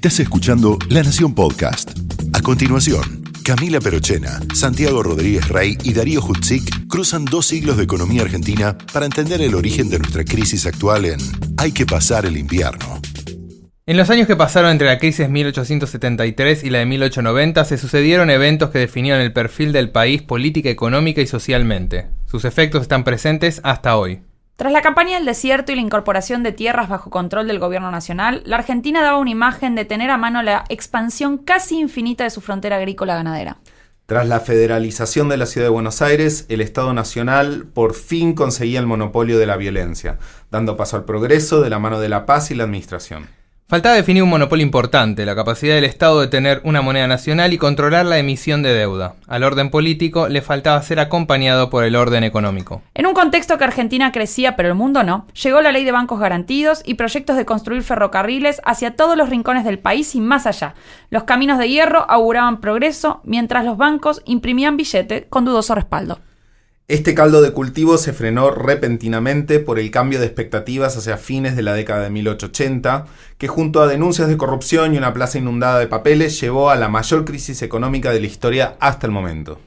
Estás escuchando La Nación Podcast. A continuación, Camila Perochena, Santiago Rodríguez Rey y Darío Hutzik cruzan 2 siglos de economía argentina para entender el origen de nuestra crisis actual en Hay que pasar el invierno. En los años que pasaron entre la crisis 1873 y la de 1890 se sucedieron eventos que definieron el perfil del país política, económica y socialmente. Sus efectos están presentes hasta hoy. Tras la campaña del desierto y la incorporación de tierras bajo control del gobierno nacional, la Argentina daba una imagen de tener a mano la expansión casi infinita de su frontera agrícola ganadera. Tras la federalización de la ciudad de Buenos Aires, el Estado Nacional por fin conseguía el monopolio de la violencia, dando paso al progreso de la mano de la paz y la administración. Faltaba definir un monopolio importante, la capacidad del Estado de tener una moneda nacional y controlar la emisión de deuda. Al orden político le faltaba ser acompañado por el orden económico. En un contexto que Argentina crecía pero el mundo no, llegó la ley de bancos garantidos y proyectos de construir ferrocarriles hacia todos los rincones del país y más allá. Los caminos de hierro auguraban progreso, mientras los bancos imprimían billete con dudoso respaldo. Este caldo de cultivo se frenó repentinamente por el cambio de expectativas hacia fines de la década de 1880, que junto a denuncias de corrupción y una plaza inundada de papeles llevó a la mayor crisis económica de la historia hasta el momento.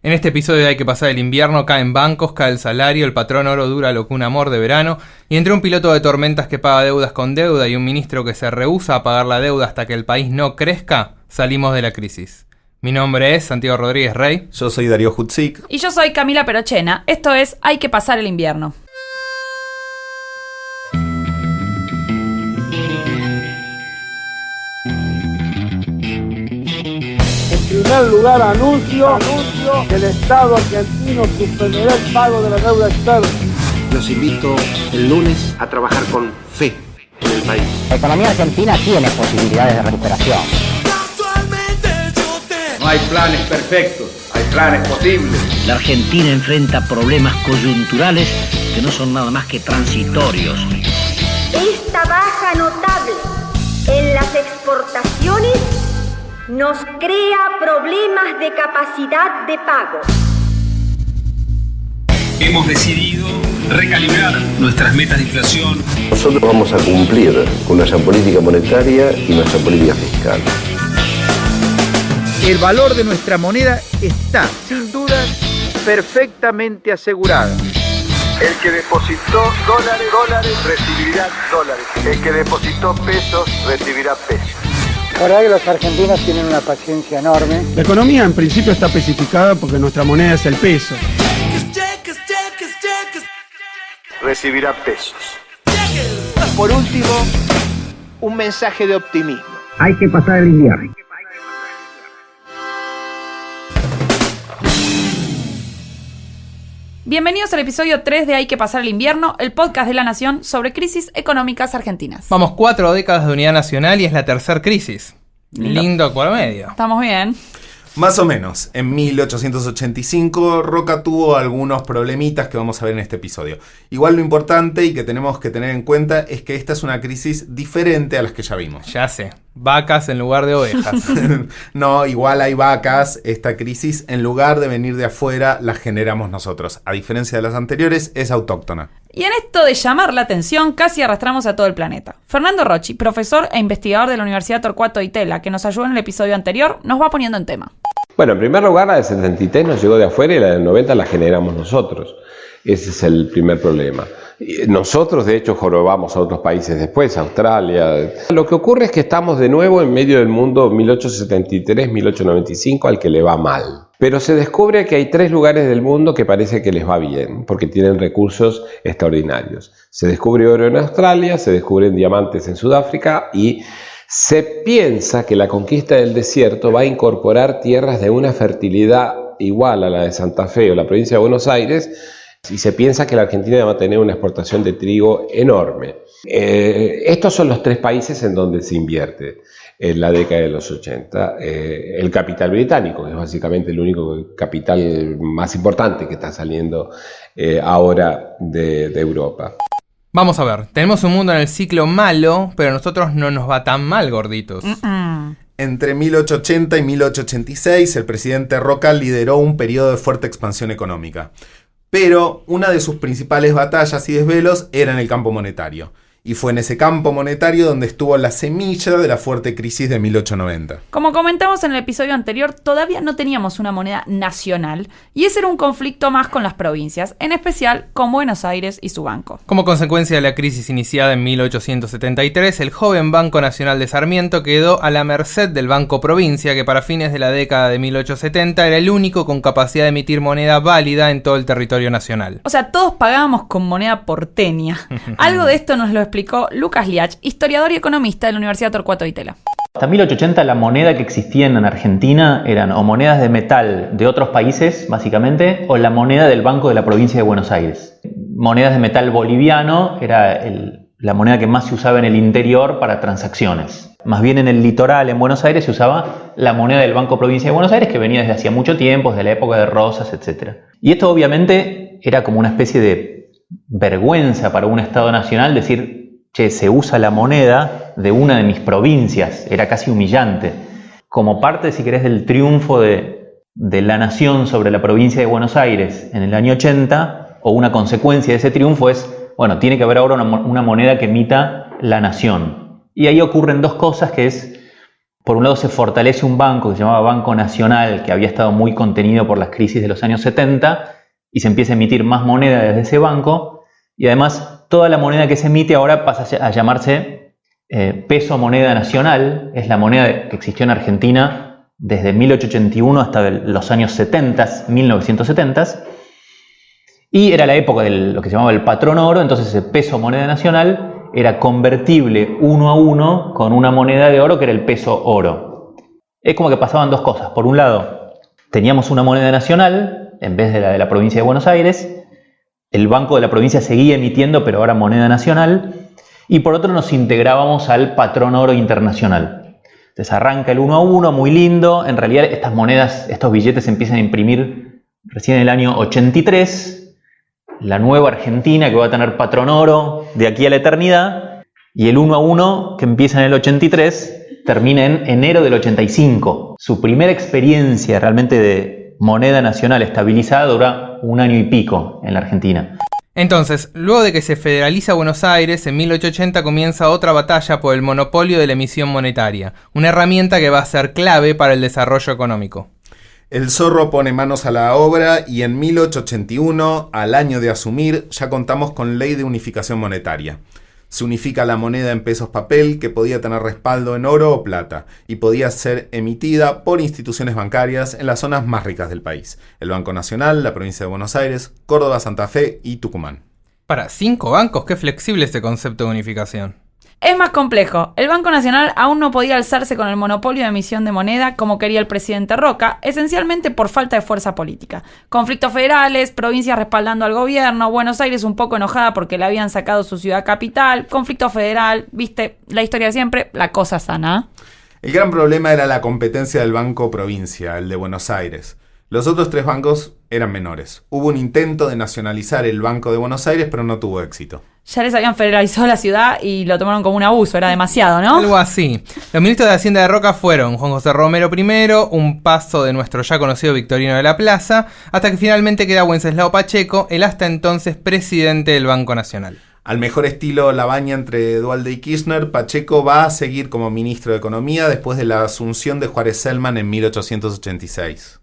En este episodio de Hay que pasar el invierno caen bancos, cae el salario, el patrón oro dura lo que un amor de verano, y entre un piloto de tormentas que paga deudas con deuda y un ministro que se rehúsa a pagar la deuda hasta que el país no crezca, salimos de la crisis. Mi nombre es Santiago Rodríguez Rey. Yo soy Darío Hutzik. Y yo soy Camila Perochena. Esto es Hay que pasar el invierno. En primer lugar, anuncio que el Estado argentino suspenderá el pago de la deuda externa. Los invito el lunes a trabajar con fe en el país. La economía argentina tiene posibilidades de recuperación. No hay planes perfectos, hay planes posibles. La Argentina enfrenta problemas coyunturales que no son nada más que transitorios. Esta baja notable en las exportaciones nos crea problemas de capacidad de pago. Hemos decidido recalibrar nuestras metas de inflación. Nosotros vamos a cumplir con nuestra política monetaria y nuestra política fiscal. El valor de nuestra moneda está, sin duda, perfectamente asegurado. El que depositó dólares, recibirá dólares. El que depositó pesos, recibirá pesos. La verdad que los argentinos tienen una paciencia enorme. La economía en principio está especificada porque nuestra moneda es el peso. Recibirá pesos. Por último, un mensaje de optimismo. Hay que pasar el invierno. Bienvenidos al episodio 3 de Hay que pasar el invierno, el podcast de La Nación sobre crisis económicas argentinas. Vamos 4 décadas de unidad nacional y es la tercera crisis. Lindo promedio. Estamos bien. Más o menos. En 1885, Roca tuvo algunos problemitas que vamos a ver en este episodio. Igual lo importante y que tenemos que tener en cuenta es que esta es una crisis diferente a las que ya vimos. Ya sé. Vacas en lugar de ovejas. No, igual hay vacas. Esta crisis, en lugar de venir de afuera, la generamos nosotros. A diferencia de las anteriores, es autóctona. Y en esto de llamar la atención, casi arrastramos a todo el planeta. Fernando Rocchi, profesor e investigador de la Universidad Torcuato Di Tella, que nos ayudó en el episodio anterior, nos va poniendo en tema. Bueno, en primer lugar, la del 73 nos llegó de afuera y la del 90 la generamos nosotros. Ese es el primer problema. Nosotros, de hecho, jorobamos a otros países después, Australia. Lo que ocurre es que estamos de nuevo en medio del mundo 1873-1895 al que le va mal. Pero se descubre que hay 3 lugares del mundo que parece que les va bien, porque tienen recursos extraordinarios. Se descubre oro en Australia, se descubren diamantes en Sudáfrica y se piensa que la conquista del desierto va a incorporar tierras de una fertilidad igual a la de Santa Fe o la provincia de Buenos Aires, y se piensa que la Argentina va a tener una exportación de trigo enorme. Estos son los 3 países en donde se invierte en la década de los 80. El capital británico, que es básicamente el único capital más importante que está saliendo ahora de Europa. Vamos a ver, tenemos un mundo en el ciclo malo, pero a nosotros no nos va tan mal, gorditos. Entre 1880 y 1886, el presidente Roca lideró un periodo de fuerte expansión económica. Pero una de sus principales batallas y desvelos era en el campo monetario. Y fue en ese campo monetario donde estuvo la semilla de la fuerte crisis de 1890. Como comentamos en el episodio anterior, todavía no teníamos una moneda nacional y ese era un conflicto más con las provincias, en especial con Buenos Aires y su banco. Como consecuencia de la crisis iniciada en 1873, el joven Banco Nacional de Sarmiento quedó a la merced del Banco Provincia, que para fines de la década de 1870 era el único con capacidad de emitir moneda válida en todo el territorio nacional. O sea, todos pagábamos con moneda porteña. Algo de esto nos lo explicó Lucas Liach, historiador y economista de la Universidad Torcuato Di Tella. Hasta 1880 la moneda que existían en Argentina eran o monedas de metal de otros países, básicamente, o la moneda del Banco de la Provincia de Buenos Aires. Monedas de metal boliviano era la moneda que más se usaba en el interior para transacciones. Más bien en el litoral, en Buenos Aires, se usaba la moneda del Banco Provincia de Buenos Aires, que venía desde hacía mucho tiempo, desde la época de Rosas, etc. Y esto obviamente era como una especie de vergüenza para un Estado nacional decir, che, se usa la moneda de una de mis provincias. Era casi humillante. Como parte, si querés, del triunfo de la nación sobre la provincia de Buenos Aires en el año 80, o una consecuencia de ese triunfo es, bueno, tiene que haber ahora una moneda que emita la nación. Y ahí ocurren dos cosas, que es, por un lado se fortalece un banco que se llamaba Banco Nacional, que había estado muy contenido por las crisis de los años 70, y se empieza a emitir más moneda desde ese banco, y además toda la moneda que se emite ahora pasa a llamarse peso moneda nacional. Es la moneda que existió en Argentina desde 1881 hasta los años 70, 1970. Y era la época de lo que se llamaba el patrón oro, entonces ese peso moneda nacional era convertible 1 a 1 con una moneda de oro que era el peso oro. Es como que pasaban dos cosas. Por un lado, teníamos una moneda nacional en vez de la de la provincia de Buenos Aires. El Banco de la Provincia seguía emitiendo, pero ahora moneda nacional. Y por otro nos integrábamos al patrón oro internacional. Entonces arranca el 1 a 1, muy lindo. En realidad estas monedas, estos billetes se empiezan a imprimir recién en el año 83. La nueva Argentina que va a tener patrón oro de aquí a la eternidad. Y el 1 a 1 que empieza en el 83 termina en enero del 85. Su primera experiencia realmente de moneda nacional estabilizada dura 1 año y pico en la Argentina. Entonces, luego de que se federaliza Buenos Aires, en 1880 comienza otra batalla por el monopolio de la emisión monetaria, una herramienta que va a ser clave para el desarrollo económico. El zorro pone manos a la obra y en 1881, al año de asumir, ya contamos con ley de unificación monetaria. Se unifica la moneda en pesos papel, que podía tener respaldo en oro o plata, y podía ser emitida por instituciones bancarias en las zonas más ricas del país: el Banco Nacional, la provincia de Buenos Aires, Córdoba, Santa Fe y Tucumán. Para 5 bancos, qué flexible este concepto de unificación. Es más complejo. El Banco Nacional aún no podía alzarse con el monopolio de emisión de moneda como quería el presidente Roca, esencialmente por falta de fuerza política. Conflictos federales, provincias respaldando al gobierno, Buenos Aires un poco enojada porque le habían sacado su ciudad capital, conflicto federal, viste, la historia de siempre, la cosa sana. El gran problema era la competencia del Banco Provincia, el de Buenos Aires. Los otros 3 bancos eran menores. Hubo un intento de nacionalizar el Banco de Buenos Aires, pero no tuvo éxito. Ya les habían federalizado la ciudad y lo tomaron como un abuso, era demasiado, ¿no? Algo así. Los ministros de Hacienda de Roca fueron Juan José Romero I, un paso de nuestro ya conocido Victorino de la Plaza, hasta que finalmente queda Wenceslao Pacheco, el hasta entonces presidente del Banco Nacional. Al mejor estilo Labaña entre Duhalde y Kirchner, Pacheco va a seguir como ministro de Economía después de la asunción de Juárez Celman en 1886.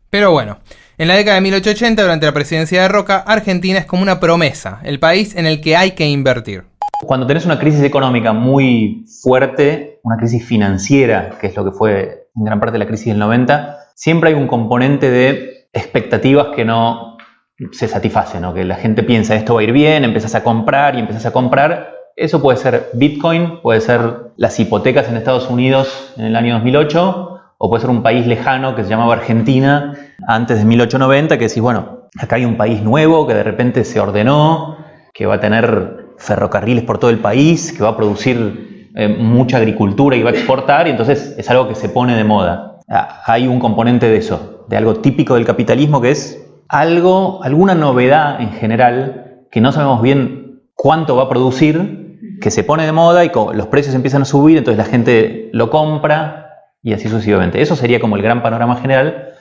Pero bueno, en la década de 1880, durante la presidencia de Roca, Argentina es como una promesa, el país en el que hay que invertir. Cuando tenés una crisis económica muy fuerte, una crisis financiera, que es lo que fue en gran parte de la crisis del 90, siempre hay un componente de expectativas que no se satisfacen, ¿no? Que la gente piensa, esto va a ir bien, empezás a comprar y empezás a comprar. Eso puede ser Bitcoin, puede ser las hipotecas en Estados Unidos en el año 2008, o puede ser un país lejano que se llamaba Argentina antes de 1890, que decís, bueno, acá hay un país nuevo que de repente se ordenó, que va a tener ferrocarriles por todo el país, que va a producir mucha agricultura y va a exportar, y entonces es algo que se pone de moda. Hay un componente de eso, de algo típico del capitalismo, que es alguna novedad en general, que no sabemos bien cuánto va a producir, que se pone de moda y los precios empiezan a subir, entonces la gente lo compra, y así sucesivamente. Eso sería como el gran panorama general.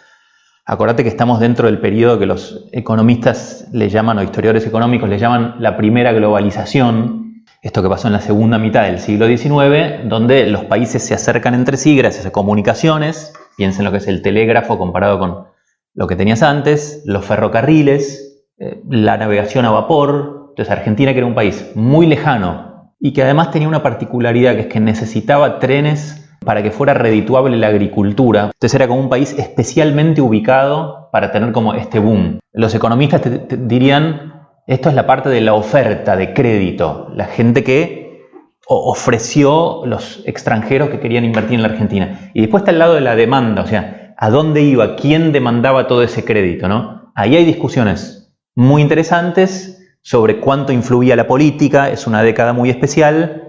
Acordate que estamos dentro del periodo que los economistas le llaman, o historiadores económicos le llaman, la primera globalización. esto que pasó en la segunda mitad del siglo XIX, donde los países se acercan entre sí gracias a comunicaciones. Piensen lo que es el telégrafo comparado con lo que tenías antes, los ferrocarriles, la navegación a vapor. Entonces Argentina, que era un país muy lejano y que además tenía una particularidad, que es que necesitaba trenes para que fuera redituable la agricultura. Entonces era como un país especialmente ubicado para tener como este boom. Los economistas te dirían, esto es la parte de la oferta de crédito, la gente que ofreció los extranjeros que querían invertir en la Argentina. Y después está el lado de la demanda, o sea, ¿a dónde iba? ¿Quién demandaba todo ese crédito, no? Ahí hay discusiones muy interesantes sobre cuánto influía la política. Es una década muy especial.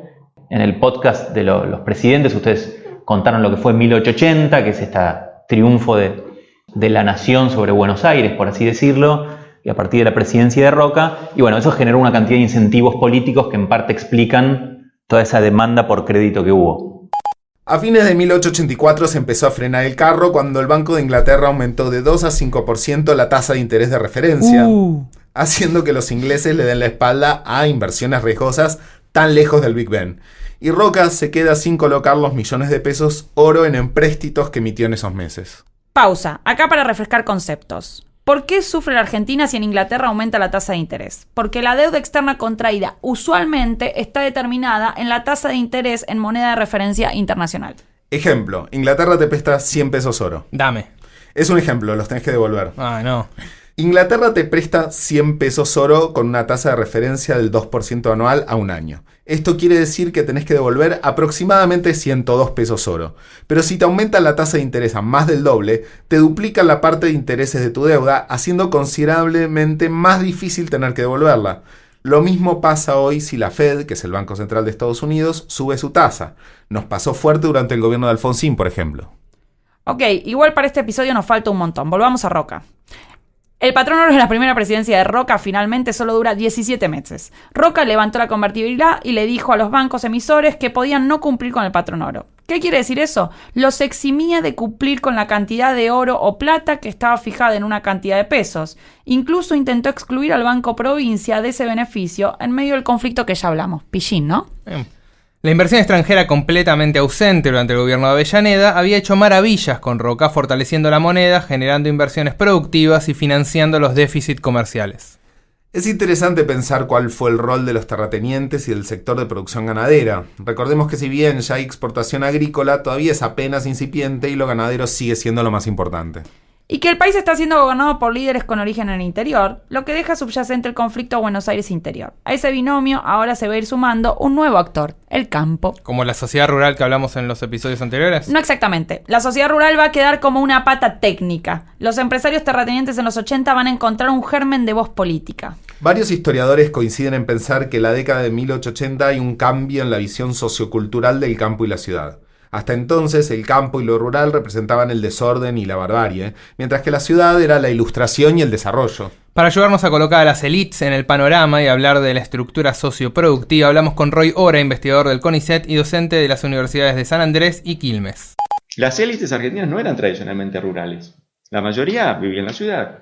En el podcast de los presidentes ustedes contaron lo que fue 1880, que es este triunfo de la nación sobre Buenos Aires, por así decirlo, y a partir de la presidencia de Roca. Y bueno, eso generó una cantidad de incentivos políticos que en parte explican toda esa demanda por crédito que hubo. A fines de 1884 se empezó a frenar el carro cuando el Banco de Inglaterra aumentó de 2 a 5% la tasa de interés de referencia, haciendo que los ingleses le den la espalda a inversiones riesgosas tan lejos del Big Ben. Y Roca se queda sin colocar los millones de pesos oro en empréstitos que emitió en esos meses. Pausa, acá para refrescar conceptos. ¿Por qué sufre la Argentina si en Inglaterra aumenta la tasa de interés? Porque la deuda externa contraída usualmente está determinada en la tasa de interés en moneda de referencia internacional. Ejemplo, Inglaterra te presta 100 pesos oro. Dame. Es un ejemplo, los tenés que devolver. Ah, no. Inglaterra te presta 100 pesos oro con una tasa de referencia del 2% anual a un año. Esto quiere decir que tenés que devolver aproximadamente 102 pesos oro. Pero si te aumenta la tasa de interés a más del doble, te duplica la parte de intereses de tu deuda, haciendo considerablemente más difícil tener que devolverla. Lo mismo pasa hoy si la Fed, que es el Banco Central de Estados Unidos, sube su tasa. Nos pasó fuerte durante el gobierno de Alfonsín, por ejemplo. Ok, igual para este episodio nos falta un montón. Volvamos a Roca. El patrón oro de la primera presidencia de Roca finalmente solo dura 17 meses. Roca levantó la convertibilidad y le dijo a los bancos emisores que podían no cumplir con el patrón oro. ¿Qué quiere decir eso? Los eximía de cumplir con la cantidad de oro o plata que estaba fijada en una cantidad de pesos. Incluso intentó excluir al Banco Provincia de ese beneficio en medio del conflicto que ya hablamos. Pillín, ¿no? La inversión extranjera, completamente ausente durante el gobierno de Avellaneda, había hecho maravillas con Roca, fortaleciendo la moneda, generando inversiones productivas y financiando los déficits comerciales. Es interesante pensar cuál fue el rol de los terratenientes y del sector de producción ganadera. Recordemos que si bien ya hay exportación agrícola, todavía es apenas incipiente y lo ganadero sigue siendo lo más importante. Y que el país está siendo gobernado por líderes con origen en el interior, lo que deja subyacente el conflicto Buenos Aires interior. A ese binomio ahora se va a ir sumando un nuevo actor, el campo. ¿Como la sociedad rural que hablamos en los episodios anteriores? No exactamente. La sociedad rural va a quedar como una pata técnica. Los empresarios terratenientes en los 80 van a encontrar un germen de voz política. Varios historiadores coinciden en pensar que en la década de 1880 hay un cambio en la visión sociocultural del campo y la ciudad. Hasta entonces, el campo y lo rural representaban el desorden y la barbarie, mientras que la ciudad era la ilustración y el desarrollo. Para ayudarnos a colocar a las élites en el panorama y hablar de la estructura socioproductiva, hablamos con Roy Ora, investigador del CONICET y docente de las universidades de San Andrés y Quilmes. Las élites argentinas no eran tradicionalmente rurales. La mayoría vivía en la ciudad.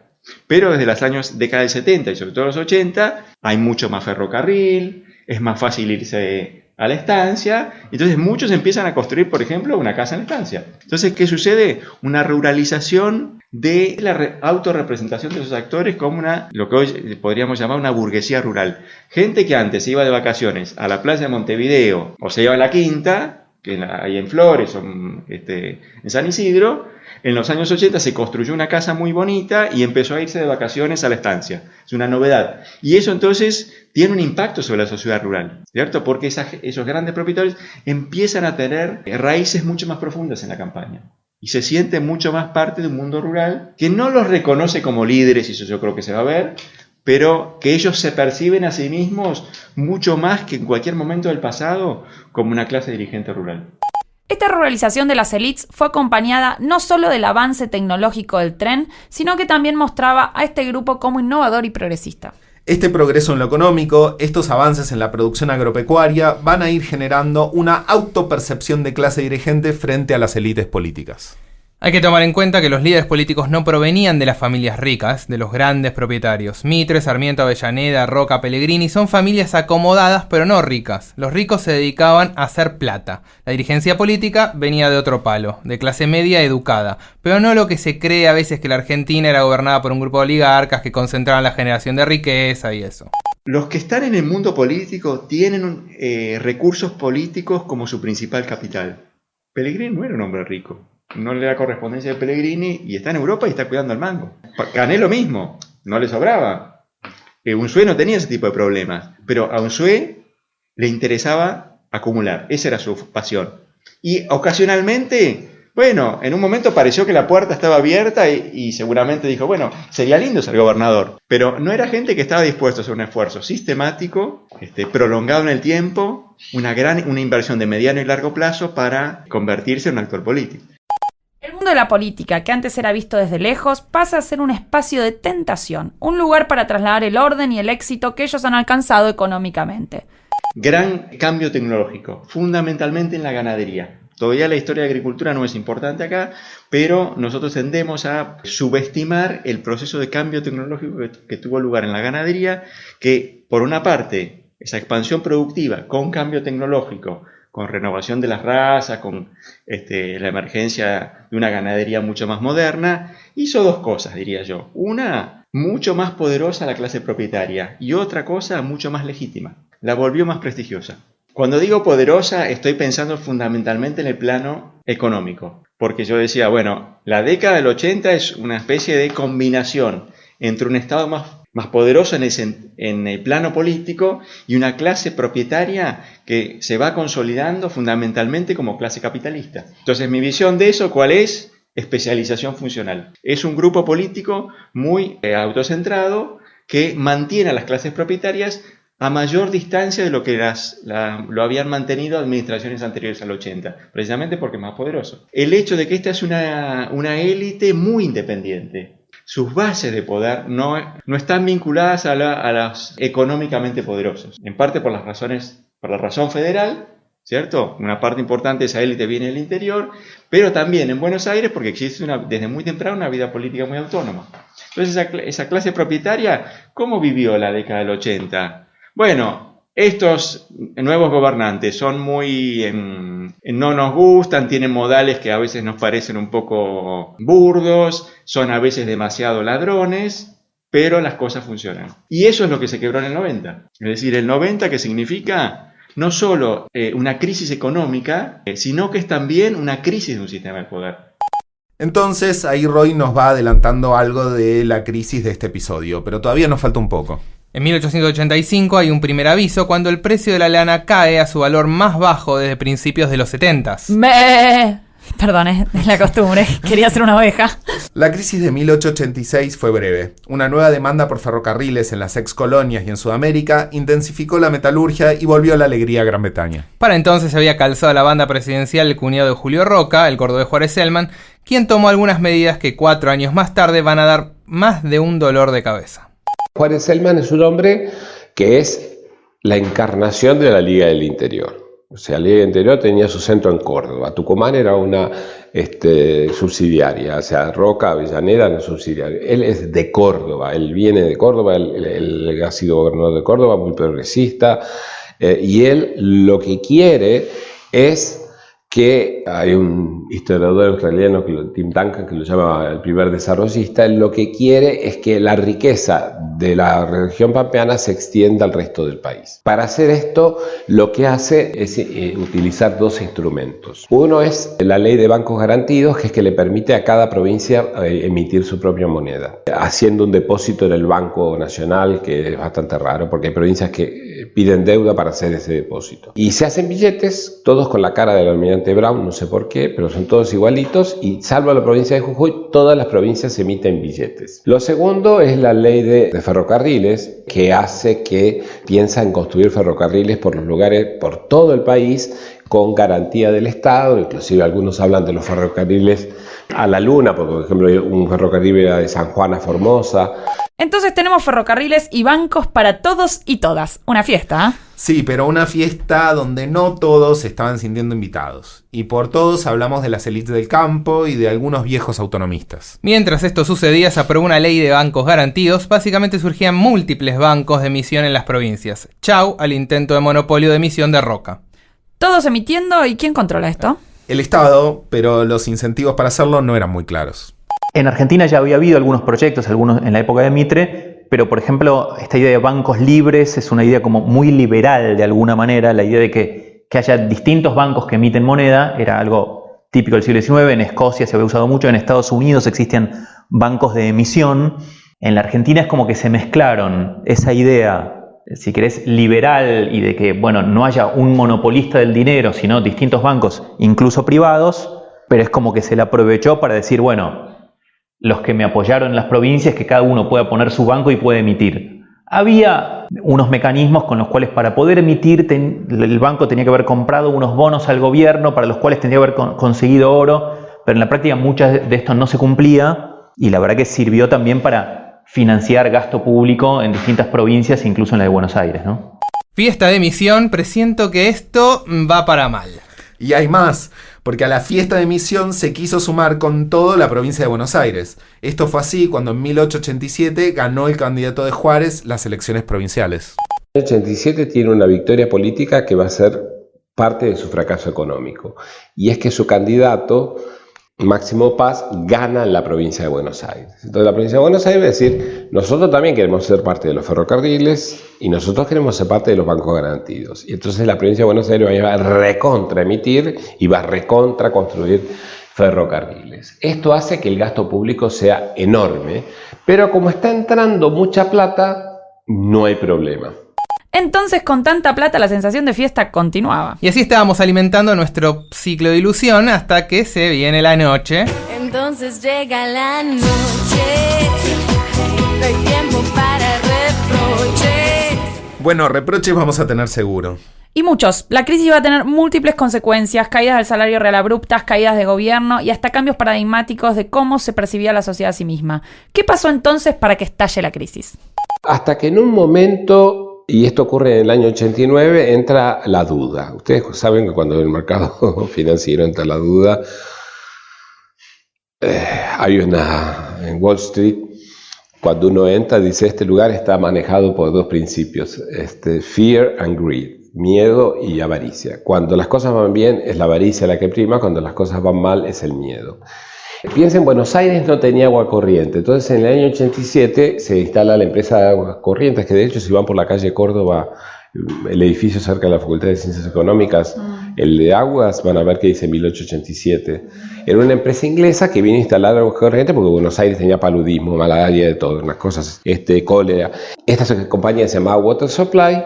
Pero desde los años década del 70 y sobre todo los 80, hay mucho más ferrocarril, es más fácil irse a la estancia, entonces muchos empiezan a construir, por ejemplo, una casa en la estancia. Entonces, ¿qué sucede? Una ruralización de la autorrepresentación de esos actores como lo que hoy podríamos llamar una burguesía rural. Gente que antes se iba de vacaciones a la playa de Montevideo o se iba a la Quinta, que hay en Flores o en San Isidro. En los años 80 se construyó una casa muy bonita y empezó a irse de vacaciones a la estancia. Es una novedad. Y eso entonces tiene un impacto sobre la sociedad rural, ¿cierto? Porque esos grandes propietarios empiezan a tener raíces mucho más profundas en la campaña. Y se sienten mucho más parte de un mundo rural que no los reconoce como líderes, y eso yo creo que se va a ver, pero que ellos se perciben a sí mismos mucho más que en cualquier momento del pasado como una clase dirigente rural. Esta ruralización de las élites fue acompañada no solo del avance tecnológico del tren, sino que también mostraba a este grupo como innovador y progresista. Este progreso en lo económico, estos avances en la producción agropecuaria van a ir generando una autopercepción de clase dirigente frente a las élites políticas. Hay que tomar en cuenta que los líderes políticos no provenían de las familias ricas, de los grandes propietarios. Mitre, Sarmiento, Avellaneda, Roca, Pellegrini son familias acomodadas pero no ricas. Los ricos se dedicaban a hacer plata. La dirigencia política venía de otro palo, de clase media educada, pero no lo que se cree a veces que la Argentina era gobernada por un grupo de oligarcas que concentraban la generación de riqueza y eso. Los que están en el mundo político tienen recursos políticos como su principal capital. Pellegrini no era un hombre rico. No le da correspondencia a Pellegrini y está en Europa y está cuidando al mango. Cané lo mismo, no le sobraba. Unzué no tenía ese tipo de problemas, pero a Unzué le interesaba acumular, esa era su pasión. Y ocasionalmente, bueno, en un momento pareció que la puerta estaba abierta y seguramente dijo, bueno, sería lindo ser gobernador. Pero no era gente que estaba dispuesta a hacer un esfuerzo sistemático, prolongado en el tiempo, una inversión de mediano y largo plazo para convertirse en un actor político. El mundo de la política, que antes era visto desde lejos, pasa a ser un espacio de tentación, un lugar para trasladar el orden y el éxito que ellos han alcanzado económicamente. Gran cambio tecnológico, fundamentalmente en la ganadería. Todavía la historia de agricultura no es importante acá, pero nosotros tendemos a subestimar el proceso de cambio tecnológico que tuvo lugar en la ganadería, que por una parte, esa expansión productiva con cambio tecnológico, con renovación de las razas, con la emergencia de una ganadería mucho más moderna, hizo dos cosas, diría yo. Una, mucho más poderosa la clase propietaria, y otra cosa, mucho más legítima. La volvió más prestigiosa. Cuando digo poderosa, estoy pensando fundamentalmente en el plano económico. Porque yo decía, bueno, la década del 80 es una especie de combinación entre un Estado más poderoso en el plano político y una clase propietaria que se va consolidando fundamentalmente como clase capitalista. Entonces, mi visión de eso, ¿cuál es? Especialización funcional. Es un grupo político muy autocentrado que mantiene a las clases propietarias a mayor distancia de lo que lo habían mantenido administraciones anteriores al 80, precisamente porque es más poderoso. El hecho de que esta es una élite muy independiente. Sus bases de poder no están vinculadas a los económicamente poderosos, en parte por la razón federal, ¿cierto? Una parte importante de esa élite viene del interior, pero también en Buenos Aires porque existe desde muy temprano una vida política muy autónoma. Entonces esa clase propietaria, ¿cómo vivió la década del 80? Bueno, estos nuevos gobernantes son no nos gustan, tienen modales que a veces nos parecen un poco burdos, son a veces demasiado ladrones, pero las cosas funcionan. Y eso es lo que se quebró en el 90. Es decir, el 90 que significa no solo una crisis económica, sino que es también una crisis de un sistema de poder. Entonces, ahí Roy nos va adelantando algo de la crisis de este episodio, pero todavía nos falta un poco. En 1885 hay un primer aviso cuando el precio de la lana cae a su valor más bajo desde principios de los 70s. Perdón, es la costumbre. Quería ser una oveja. La crisis de 1886 fue breve. Una nueva demanda por ferrocarriles en las ex colonias y en Sudamérica intensificó la metalurgia y volvió la alegría a Gran Bretaña. Para entonces se había calzado a la banda presidencial el cuñado de Julio Roca, el cordobés Juárez Celman, quien tomó algunas medidas que 4 años más tarde van a dar más de un dolor de cabeza. Juárez Celman es un hombre que es la encarnación de la Liga del Interior. O sea, la Liga del Interior tenía su centro en Córdoba. Tucumán era una subsidiaria. O sea, Roca, Avellaneda eran subsidiarios. Él es de Córdoba. Él viene de Córdoba. Él ha sido gobernador de Córdoba, muy progresista. Y él lo que quiere es que hay un historiador australiano, Tim Duncan, que lo llama el primer desarrollista. Él lo que quiere es que la riqueza de la región pampeana se extienda al resto del país. Para hacer esto, lo que hace es utilizar dos instrumentos. Uno es la ley de bancos garantidos, que es que le permite a cada provincia emitir su propia moneda, haciendo un depósito en el Banco Nacional, que es bastante raro, porque hay provincias que piden deuda para hacer ese depósito. Y se hacen billetes, todos con la cara del almirante Brown, no sé por qué, pero son todos igualitos, y salvo la provincia de Jujuy, todas las provincias emiten billetes. Lo segundo es la ley de ferrocarriles, que hace que piensa en construir ferrocarriles por los lugares, por todo el país, con garantía del Estado. Inclusive algunos hablan de los ferrocarriles a la Luna, porque por ejemplo un ferrocarril era de San Juan a Formosa. Entonces tenemos ferrocarriles y bancos para todos y todas. Una fiesta, ¿eh? Sí, pero una fiesta donde no todos se estaban sintiendo invitados. Y por todos hablamos de las élites del campo y de algunos viejos autonomistas. Mientras esto sucedía, se aprobó una ley de bancos garantidos. Básicamente surgían múltiples bancos de emisión en las provincias. Chau al intento de monopolio de emisión de Roca. Todos emitiendo, ¿y quién controla esto? El Estado, pero los incentivos para hacerlo no eran muy claros. En Argentina ya había habido algunos proyectos, algunos en la época de Mitre, pero por ejemplo esta idea de bancos libres es una idea como muy liberal de alguna manera. La idea de que haya distintos bancos que emiten moneda era algo típico del siglo XIX. En Escocia se había usado mucho, en Estados Unidos existen bancos de emisión. En la Argentina es como que se mezclaron esa idea, si querés, liberal y de que bueno, no haya un monopolista del dinero, sino distintos bancos, incluso privados, pero es como que se le aprovechó para decir, bueno, los que me apoyaron en las provincias, que cada uno pueda poner su banco y puede emitir. Había unos mecanismos con los cuales para poder emitir el banco tenía que haber comprado unos bonos al gobierno para los cuales tendría que haber conseguido oro, pero en la práctica muchas de esto no se cumplía y la verdad que sirvió también para financiar gasto público en distintas provincias, incluso en la de Buenos Aires, ¿no? Fiesta de emisión, presiento que esto va para mal. Y hay más, porque a la fiesta de emisión se quiso sumar con todo la provincia de Buenos Aires. Esto fue así cuando en 1887 ganó el candidato de Juárez las elecciones provinciales. En 1887 tiene una victoria política que va a ser parte de su fracaso económico. Y es que su candidato, Máximo Paz, gana en la provincia de Buenos Aires. Entonces la provincia de Buenos Aires va a decir, nosotros también queremos ser parte de los ferrocarriles y nosotros queremos ser parte de los bancos garantidos. Y entonces la provincia de Buenos Aires va a recontra emitir y va a recontra construir ferrocarriles. Esto hace que el gasto público sea enorme, pero como está entrando mucha plata, no hay problema. Entonces, con tanta plata, la sensación de fiesta continuaba. Y así estábamos alimentando nuestro ciclo de ilusión hasta que se viene la noche. Entonces llega la noche, no hay tiempo para reproches. Bueno, reproches vamos a tener seguro. Y muchos. La crisis va a tener múltiples consecuencias, caídas del salario real abruptas, caídas de gobierno y hasta cambios paradigmáticos de cómo se percibía la sociedad a sí misma. ¿Qué pasó entonces para que estalle la crisis? Hasta que en un momento, y esto ocurre en el año 89, entra la duda. Ustedes saben que cuando en el mercado financiero entra la duda, hay en Wall Street, cuando uno entra, dice, este lugar está manejado por dos principios, fear and greed, miedo y avaricia. Cuando las cosas van bien, es la avaricia la que prima, cuando las cosas van mal, es el miedo. Piensa, en Buenos Aires no tenía agua corriente, entonces en el año 87 se instala la empresa de aguas corrientes, que de hecho si van por la calle Córdoba, el edificio cerca de la Facultad de Ciencias Económicas, el de aguas, van a ver que dice 1887. Era una empresa inglesa que vino a instalar aguas corrientes porque Buenos Aires tenía paludismo, malaria, de todo, unas cosas, cólera. Esta compañía se llamaba Water Supply.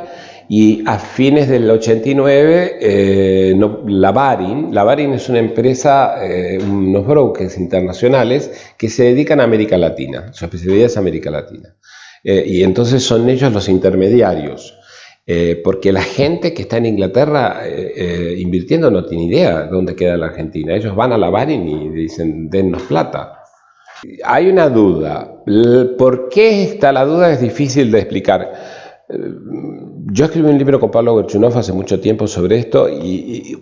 Y a fines del 89, Lavarin es una empresa, unos brokers internacionales que se dedican a América Latina, su especialidad es América Latina. Y entonces son ellos los intermediarios, porque la gente que está en Inglaterra invirtiendo no tiene idea de dónde queda la Argentina. Ellos van a Lavarin y dicen, dennos plata. Hay una duda. ¿Por qué está la duda? Es difícil de explicar. Yo escribí un libro con Pablo Gorchunov hace mucho tiempo sobre esto y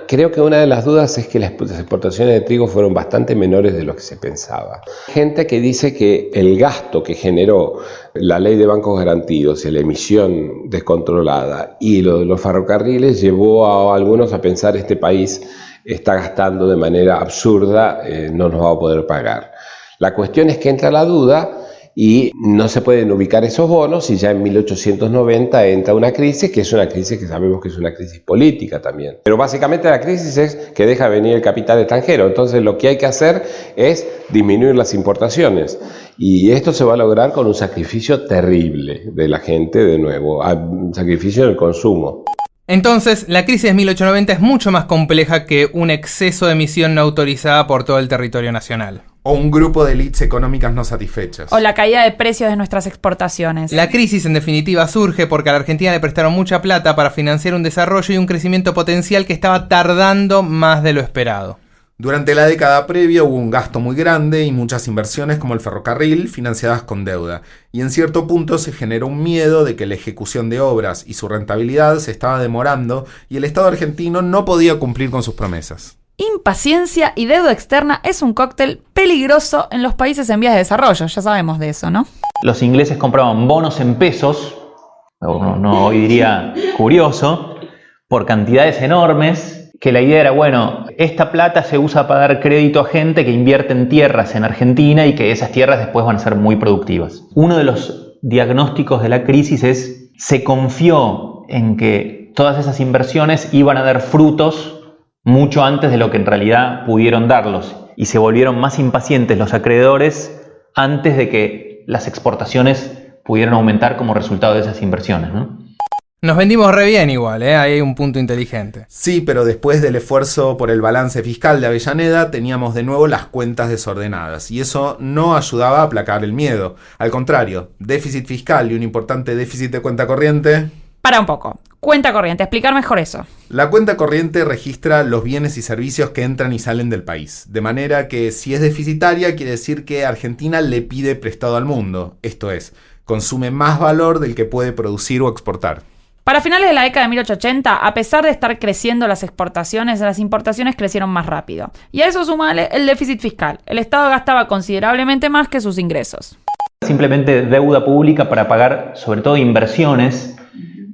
creo que una de las dudas es que las exportaciones de trigo fueron bastante menores de lo que se pensaba. Gente que dice que el gasto que generó la ley de bancos garantidos y la emisión descontrolada y lo de los ferrocarriles llevó a algunos a pensar este país está gastando de manera absurda, no nos va a poder pagar. La cuestión es que entra la duda y no se pueden ubicar esos bonos y ya en 1890 entra una crisis, que es una crisis que sabemos que es una crisis política también. Pero básicamente la crisis es que deja venir el capital extranjero, entonces lo que hay que hacer es disminuir las importaciones y esto se va a lograr con un sacrificio terrible de la gente, de nuevo, un sacrificio en el consumo. Entonces, la crisis de 1890 es mucho más compleja que un exceso de emisión no autorizada por todo el territorio nacional. O un grupo de élites económicas no satisfechas. O la caída de precios de nuestras exportaciones. La crisis, en definitiva, surge porque a la Argentina le prestaron mucha plata para financiar un desarrollo y un crecimiento potencial que estaba tardando más de lo esperado. Durante la década previa hubo un gasto muy grande y muchas inversiones como el ferrocarril financiadas con deuda. Y en cierto punto se generó un miedo de que la ejecución de obras y su rentabilidad se estaba demorando y el Estado argentino no podía cumplir con sus promesas. Impaciencia y deuda externa es un cóctel peligroso en los países en vías de desarrollo, ya sabemos de eso, ¿no? Los ingleses compraban bonos en pesos, no hoy diría curioso, por cantidades enormes, que la idea era, bueno, esta plata se usa para dar crédito a gente que invierte en tierras en Argentina y que esas tierras después van a ser muy productivas. Uno de los diagnósticos de la crisis es, se confió en que todas esas inversiones iban a dar frutos mucho antes de lo que en realidad pudieron darlos, y se volvieron más impacientes los acreedores antes de que las exportaciones pudieran aumentar como resultado de esas inversiones, ¿no? Nos vendimos re bien igual, ahí hay un punto inteligente. Sí, pero después del esfuerzo por el balance fiscal de Avellaneda, teníamos de nuevo las cuentas desordenadas, y eso no ayudaba a aplacar el miedo. Al contrario, déficit fiscal y un importante déficit de cuenta corriente... Para un poco. Cuenta corriente, explicar mejor eso. La cuenta corriente registra los bienes y servicios que entran y salen del país. De manera que si es deficitaria, quiere decir que Argentina le pide prestado al mundo. Esto es, consume más valor del que puede producir o exportar. Para finales de la década de 1880, a pesar de estar creciendo las exportaciones, las importaciones crecieron más rápido. Y a eso sumale el déficit fiscal. El Estado gastaba considerablemente más que sus ingresos. Simplemente deuda pública para pagar, sobre todo, inversiones.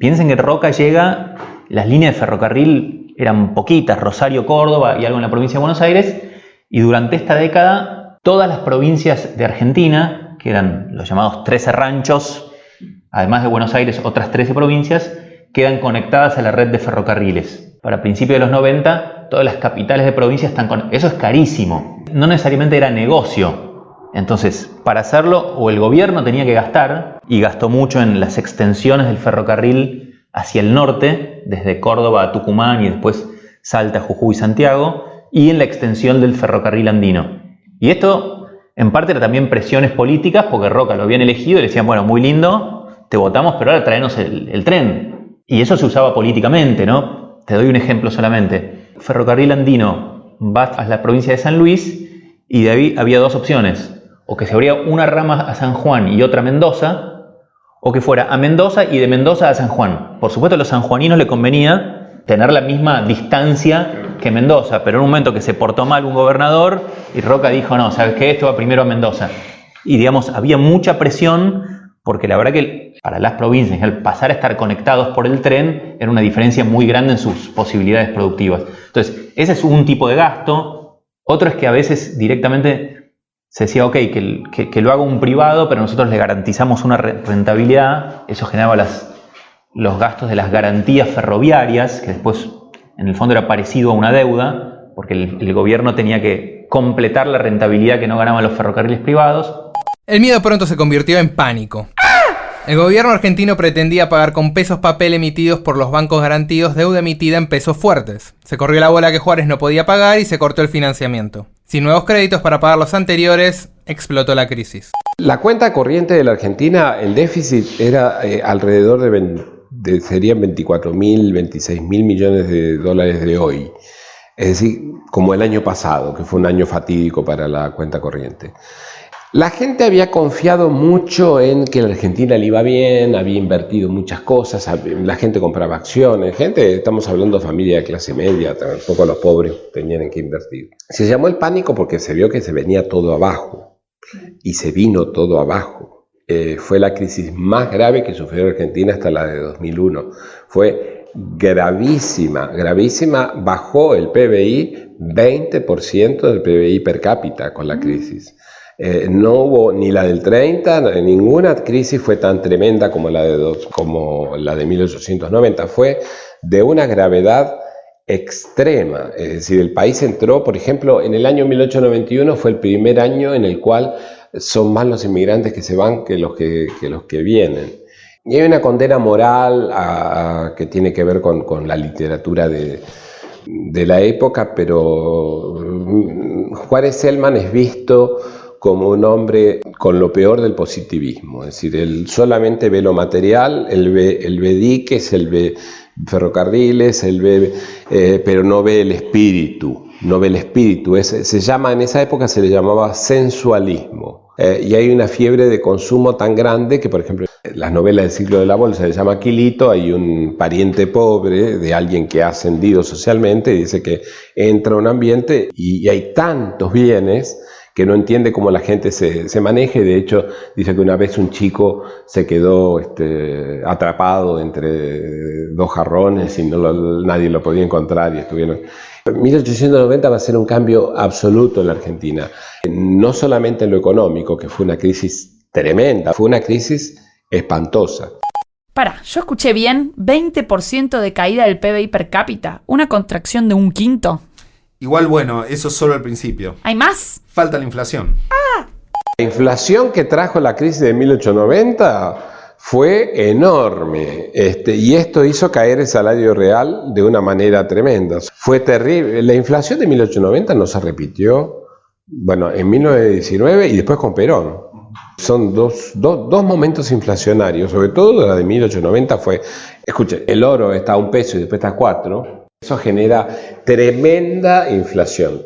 Piensen que Roca llega, las líneas de ferrocarril eran poquitas, Rosario, Córdoba y algo en la provincia de Buenos Aires, y durante esta década todas las provincias de Argentina, que eran los llamados 13 ranchos, además de Buenos Aires otras 13 provincias, quedan conectadas a la red de ferrocarriles. Para principios de los 90, todas las capitales de provincia están conectadas. Eso es carísimo, no necesariamente era negocio. Entonces, para hacerlo, o el gobierno tenía que gastar, y gastó mucho en las extensiones del ferrocarril hacia el norte, desde Córdoba a Tucumán y después Salta, Jujuy y Santiago, y en la extensión del ferrocarril andino. Y esto, en parte, era también presiones políticas, porque Roca lo habían elegido y le decían, bueno, muy lindo, te votamos, pero ahora traenos el tren. Y eso se usaba políticamente, ¿no? Te doy un ejemplo solamente. Ferrocarril andino va a la provincia de San Luis y de ahí había dos opciones. O que se abría una rama a San Juan y otra a Mendoza, o que fuera a Mendoza y de Mendoza a San Juan. Por supuesto, a los sanjuaninos le convenía tener la misma distancia que Mendoza, pero en un momento que se portó mal un gobernador y Roca dijo, no, ¿sabes qué? Esto va primero a Mendoza. Y digamos, había mucha presión porque la verdad que para las provincias, al pasar a estar conectados por el tren, era una diferencia muy grande en sus posibilidades productivas. Entonces, ese es un tipo de gasto. Otro es que a veces directamente se decía, ok, que lo haga un privado, pero nosotros le garantizamos una rentabilidad. Eso generaba los gastos de las garantías ferroviarias, que después en el fondo era parecido a una deuda, porque el gobierno tenía que completar la rentabilidad que no ganaban los ferrocarriles privados. El miedo pronto se convirtió en pánico. El gobierno argentino pretendía pagar con pesos papel emitidos por los bancos garantidos deuda emitida en pesos fuertes. Se corrió la bola que Juárez no podía pagar y se cortó el financiamiento. Sin nuevos créditos para pagar los anteriores, explotó la crisis. La cuenta corriente de la Argentina, el déficit era alrededor serían 24.000, 26.000 millones de dólares de hoy. Es decir, como el año pasado, que fue un año fatídico para la cuenta corriente. La gente había confiado mucho en que la Argentina le iba bien, había invertido muchas cosas, la gente compraba acciones, estamos hablando de familia de clase media, tampoco los pobres tenían que invertir. Se llamó el pánico porque se vio que se venía todo abajo, y se vino todo abajo. Fue la crisis más grave que sufrió Argentina hasta la de 2001. Fue gravísima, gravísima, bajó el PBI 20% del PBI per cápita con la crisis. No hubo ni la del 30, ninguna crisis fue tan tremenda como la de 1890. Fue de una gravedad extrema. Es decir, el país entró, por ejemplo, en el año 1891 fue el primer año en el cual son más los inmigrantes que se van que los que vienen. Y hay una condena moral que tiene que ver con la literatura de la época, pero Juárez Celman es visto como un hombre con lo peor del positivismo, es decir, él solamente ve lo material, él ve diques, él ve ferrocarriles, pero no ve el espíritu, se llama, en esa época se le llamaba sensualismo, y hay una fiebre de consumo tan grande que, por ejemplo, las novelas del Ciclo de la Bolsa se llama Aquilito, hay un pariente pobre de alguien que ha ascendido socialmente y dice que entra a un ambiente y hay tantos bienes que no entiende cómo la gente se maneje. De hecho, dice que una vez un chico se quedó atrapado entre dos jarrones y nadie lo podía encontrar y estuvieron... 1890 va a ser un cambio absoluto en la Argentina, no solamente en lo económico, que fue una crisis tremenda, fue una crisis espantosa. Yo escuché bien, 20% de caída del PBI per cápita, una contracción de 1/5. Igual, bueno, eso es solo el principio. ¿Hay más? Falta la inflación. La inflación que trajo la crisis de 1890 fue enorme, y esto hizo caer el salario real de una manera tremenda. Fue terrible. La inflación de 1890 no se repitió, en 1919 y después con Perón. Son dos momentos inflacionarios, sobre todo la de 1890 fue, escuche, el oro está a $1 y después está a 4. Eso genera tremenda inflación.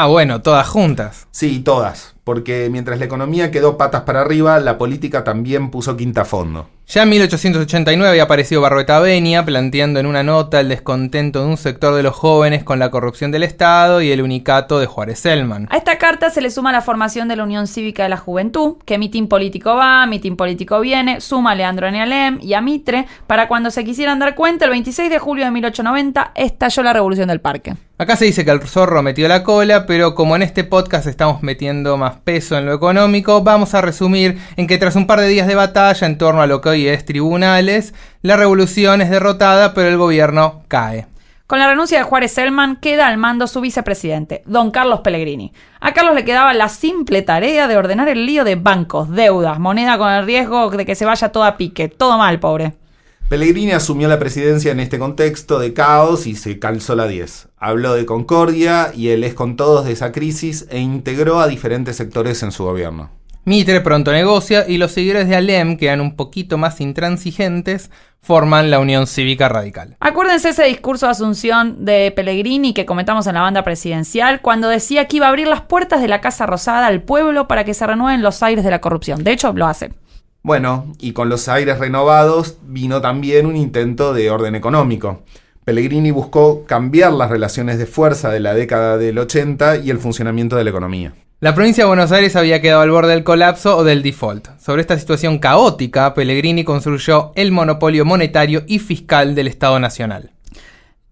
Bueno, todas juntas. Sí, todas, porque mientras la economía quedó patas para arriba, la política también puso quinta a fondo. Ya en 1889 había aparecido Barrueta Benia planteando en una nota el descontento de un sector de los jóvenes con la corrupción del Estado y el unicato de Juárez Celman. A esta carta se le suma la formación de la Unión Cívica de la Juventud, que mitin político va, mitin político viene, suma a Leandro Nealem y a Mitre, para cuando se quisieran dar cuenta, el 26 de julio de 1890 estalló la Revolución del Parque. Acá se dice que el zorro metió la cola, pero como en este podcast estamos metiendo más peso en lo económico, vamos a resumir en que tras un par de días de batalla en torno a lo que hoy es tribunales, la revolución es derrotada, pero el gobierno cae. Con la renuncia de Juárez Celman queda al mando su vicepresidente, don Carlos Pellegrini. A Carlos le quedaba la simple tarea de ordenar el lío de bancos, deudas, moneda con el riesgo de que se vaya todo a pique. Todo mal, pobre. Pellegrini asumió la presidencia en este contexto de caos y se calzó la 10. Habló de concordia y el es con todos de esa crisis e integró a diferentes sectores en su gobierno. Mitre pronto negocia y los seguidores de Alem, que eran un poquito más intransigentes, forman la Unión Cívica Radical. Acuérdense ese discurso de Asunción de Pellegrini que comentamos en la banda presidencial cuando decía que iba a abrir las puertas de la Casa Rosada al pueblo para que se renueven los aires de la corrupción. De hecho, lo hace. Bueno, y con los aires renovados vino también un intento de orden económico. Pellegrini buscó cambiar las relaciones de fuerza de la década del 80 y el funcionamiento de la economía. La provincia de Buenos Aires había quedado al borde del colapso o del default. Sobre esta situación caótica, Pellegrini construyó el monopolio monetario y fiscal del Estado Nacional.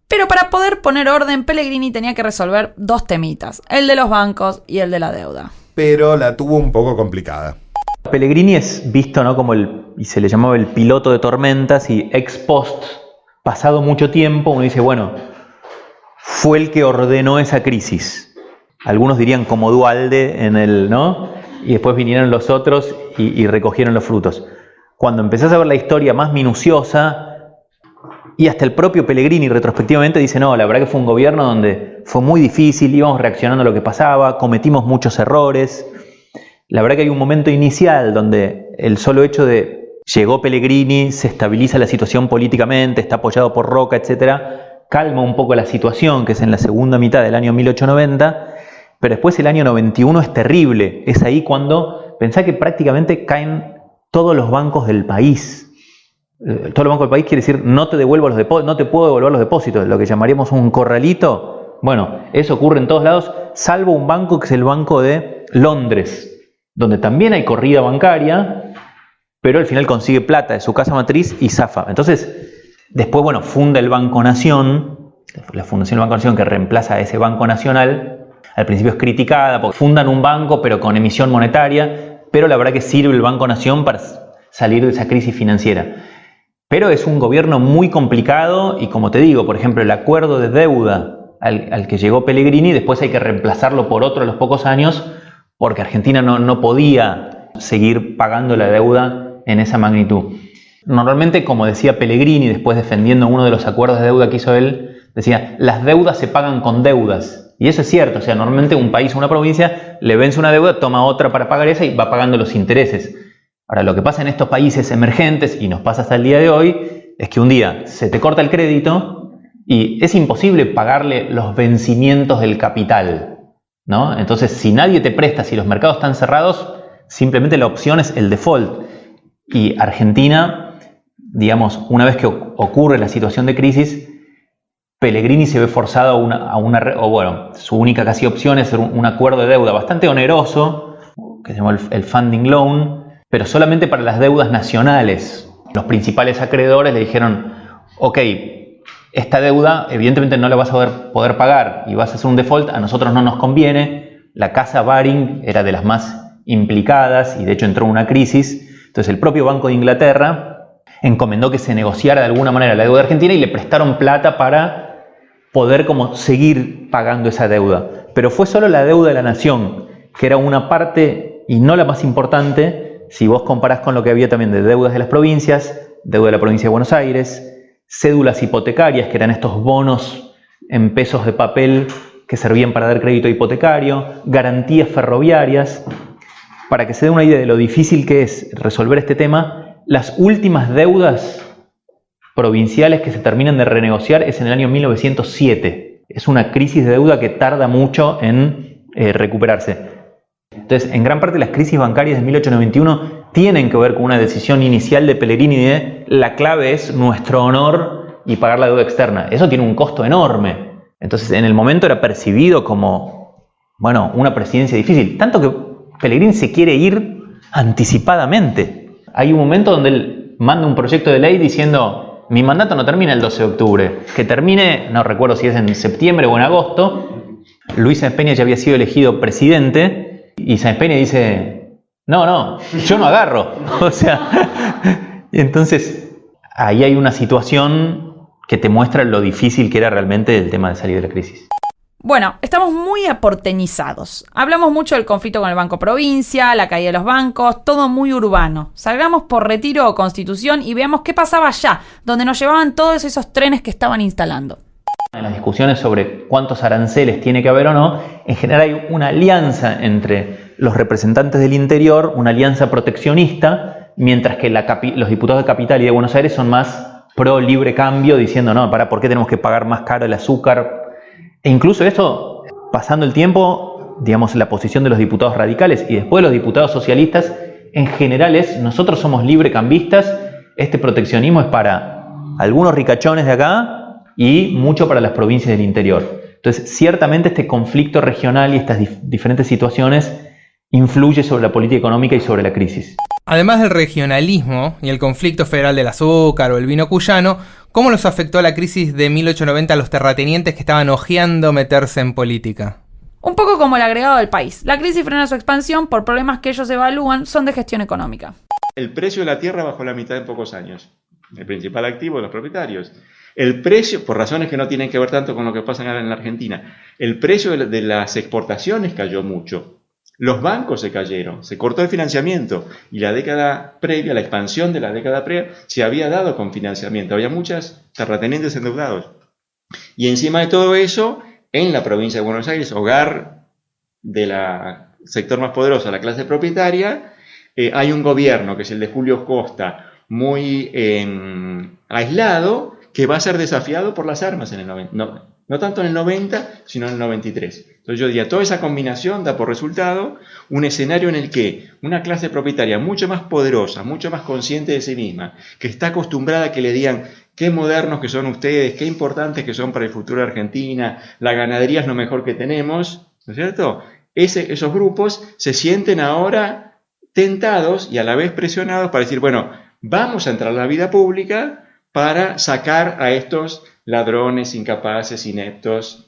Pero para poder poner orden, Pellegrini tenía que resolver dos temitas, el de los bancos y el de la deuda. Pero la tuvo un poco complicada. Pellegrini es visto, ¿no?, como y se le llamaba el piloto de tormentas, y ex post, pasado mucho tiempo, uno dice, bueno, fue el que ordenó esa crisis. Algunos dirían como Duhalde ¿no? Y después vinieron los otros y recogieron los frutos. Cuando empezás a ver la historia más minuciosa, y hasta el propio Pellegrini retrospectivamente dice, no, la verdad que fue un gobierno donde fue muy difícil, íbamos reaccionando a lo que pasaba, cometimos muchos errores. La verdad que hay un momento inicial donde el solo hecho de llegó Pellegrini, se estabiliza la situación políticamente, está apoyado por Roca, etcétera, calma un poco la situación, que es en la segunda mitad del año 1890, pero después el año 91 es terrible. Es ahí cuando pensá que prácticamente caen todos los bancos del país. Todos los bancos del país quiere decir no te devuelvo los depósitos, no te puedo devolver los depósitos, lo que llamaríamos un corralito. Bueno, eso ocurre en todos lados, salvo un banco que es el Banco de Londres, donde también hay corrida bancaria, pero al final consigue plata de su casa matriz y zafa. Entonces, después, bueno, funda el Banco Nación, la fundación del Banco Nación que reemplaza a ese Banco Nacional. Al principio es criticada porque fundan un banco pero con emisión monetaria, pero la verdad que sirve el Banco Nación para salir de esa crisis financiera. Pero es un gobierno muy complicado y, como te digo, por ejemplo, el acuerdo de deuda al que llegó Pellegrini, después hay que reemplazarlo por otro a los pocos años, porque Argentina no podía seguir pagando la deuda en esa magnitud. Normalmente, como decía Pellegrini, después defendiendo uno de los acuerdos de deuda que hizo él, decía, las deudas se pagan con deudas. Y eso es cierto, o sea, normalmente un país o una provincia le vence una deuda, toma otra para pagar esa y va pagando los intereses. Ahora, lo que pasa en estos países emergentes, y nos pasa hasta el día de hoy, es que un día se te corta el crédito y es imposible pagarle los vencimientos del capital, ¿no? Entonces, si nadie te presta, si los mercados están cerrados, simplemente la opción es el default. Y Argentina, digamos, una vez que ocurre la situación de crisis, Pellegrini se ve forzado su única casi opción es hacer un acuerdo de deuda bastante oneroso, que se llama el funding loan, pero solamente para las deudas nacionales. Los principales acreedores le dijeron, ok, esta deuda evidentemente no la vas a poder pagar y vas a hacer un default, a nosotros no nos conviene. La casa Baring era de las más implicadas y de hecho entró en una crisis. Entonces el propio Banco de Inglaterra encomendó que se negociara de alguna manera la deuda argentina y le prestaron plata para poder como seguir pagando esa deuda. Pero fue solo la deuda de la nación, que era una parte y no la más importante, si vos comparás con lo que había también de deudas de las provincias, deuda de la provincia de Buenos Aires, cédulas hipotecarias, que eran estos bonos en pesos de papel que servían para dar crédito hipotecario, garantías ferroviarias. Para que se dé una idea de lo difícil que es resolver este tema, las últimas deudas provinciales que se terminan de renegociar es en el año 1907. Es una crisis de deuda que tarda mucho en recuperarse. Entonces, en gran parte las crisis bancarias de 1891 tienen que ver con una decisión inicial de Pellegrini de la clave es nuestro honor y pagar la deuda externa. Eso tiene un costo enorme. Entonces, en el momento era percibido como, una presidencia difícil. Tanto que Pellegrini se quiere ir anticipadamente. Hay un momento donde él manda un proyecto de ley diciendo mi mandato no termina el 12 de octubre, que termine, no recuerdo si es en septiembre o en agosto. Luis Sáenz Peña ya había sido elegido presidente y Sáenz Peña dice, no, yo no agarro. O sea, entonces ahí hay una situación que te muestra lo difícil que era realmente el tema de salir de la crisis. Bueno, estamos muy aporteñizados. Hablamos mucho del conflicto con el Banco Provincia, la caída de los bancos, todo muy urbano. Salgamos por Retiro o Constitución y veamos qué pasaba allá, donde nos llevaban todos esos trenes que estaban instalando. En las discusiones sobre cuántos aranceles tiene que haber o no, en general hay una alianza entre los representantes del interior, una alianza proteccionista, mientras que los diputados de Capital y de Buenos Aires son más pro libre cambio, diciendo, ¿por qué tenemos que pagar más caro el azúcar? E incluso esto, pasando el tiempo, digamos, la posición de los diputados radicales y después de los diputados socialistas, en general nosotros somos librecambistas, este proteccionismo es para algunos ricachones de acá y mucho para las provincias del interior. Entonces, ciertamente este conflicto regional y estas diferentes situaciones influye sobre la política económica y sobre la crisis. Además del regionalismo y el conflicto federal del azúcar o el vino cuyano, ¿cómo los afectó la crisis de 1890 a los terratenientes que estaban ojeando meterse en política? Un poco como el agregado del país. La crisis frena su expansión por problemas que ellos evalúan son de gestión económica. El precio de la tierra bajó la mitad en pocos años. El principal activo de los propietarios. El precio, por razones que no tienen que ver tanto con lo que pasa en la Argentina, el precio de las exportaciones cayó mucho. Los bancos se cayeron, se cortó el financiamiento y la década previa, la expansión de la década previa, se había dado con financiamiento. Había muchos terratenientes endeudados. Y encima de todo eso, en la provincia de Buenos Aires, hogar del sector más poderoso, la clase propietaria, hay un gobierno, que es el de Julio Costa, muy aislado, que va a ser desafiado por las armas en el 90. No tanto en el 90, sino en el 93. Entonces yo diría, toda esa combinación da por resultado un escenario en el que una clase propietaria mucho más poderosa, mucho más consciente de sí misma, que está acostumbrada a que le digan qué modernos que son ustedes, qué importantes que son para el futuro de Argentina, la ganadería es lo mejor que tenemos, ¿no es cierto? Esos grupos se sienten ahora tentados y a la vez presionados para decir, bueno, vamos a entrar a la vida pública para sacar a estos ladrones, incapaces, ineptos.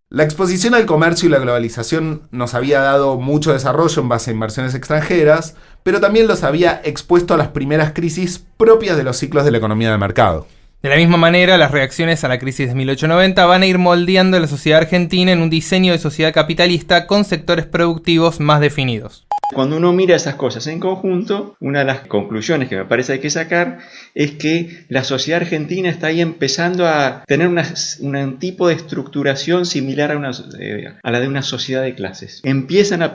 La exposición al comercio y la globalización nos había dado mucho desarrollo en base a inversiones extranjeras, pero también los había expuesto a las primeras crisis propias de los ciclos de la economía de mercado. De la misma manera, las reacciones a la crisis de 1890 van a ir moldeando la sociedad argentina en un diseño de sociedad capitalista con sectores productivos más definidos. Cuando uno mira esas cosas en conjunto, una de las conclusiones que me parece hay que sacar es que la sociedad argentina está ahí empezando a tener un tipo de estructuración similar a la de una sociedad de clases. Empiezan a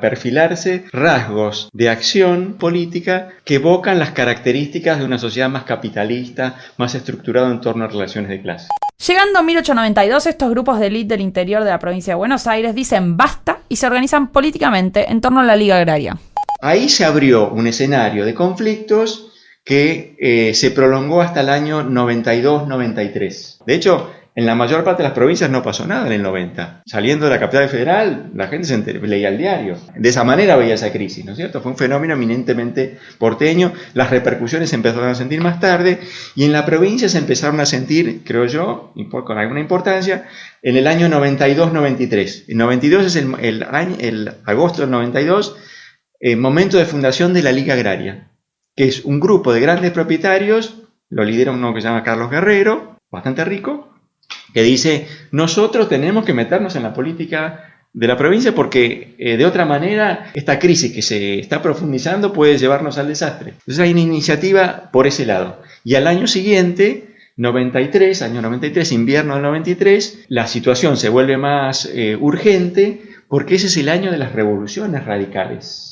perfilarse rasgos de acción política que evocan las características de una sociedad más capitalista, más estructurada en torno a relaciones de clase. Llegando a 1892, estos grupos de élite del interior de la provincia de Buenos Aires dicen basta y se organizan políticamente en torno a la Liga Agraria. Ahí se abrió un escenario de conflictos que se prolongó hasta el año 92-93. De hecho, en la mayor parte de las provincias no pasó nada en el 90. Saliendo de la capital federal, la gente leía el diario. De esa manera veía esa crisis, ¿no es cierto? Fue un fenómeno eminentemente porteño. Las repercusiones se empezaron a sentir más tarde y en la provincia se empezaron a sentir, creo yo, con alguna importancia, en el año 92-93. El 92 es el agosto del 92, momento de fundación de la Liga Agraria, que es un grupo de grandes propietarios, lo lidera uno que se llama Carlos Guerrero, bastante rico, que dice, nosotros tenemos que meternos en la política de la provincia porque de otra manera esta crisis que se está profundizando puede llevarnos al desastre. Entonces hay una iniciativa por ese lado. Y al año siguiente, año 93, invierno del 93, la situación se vuelve más urgente porque ese es el año de las revoluciones radicales.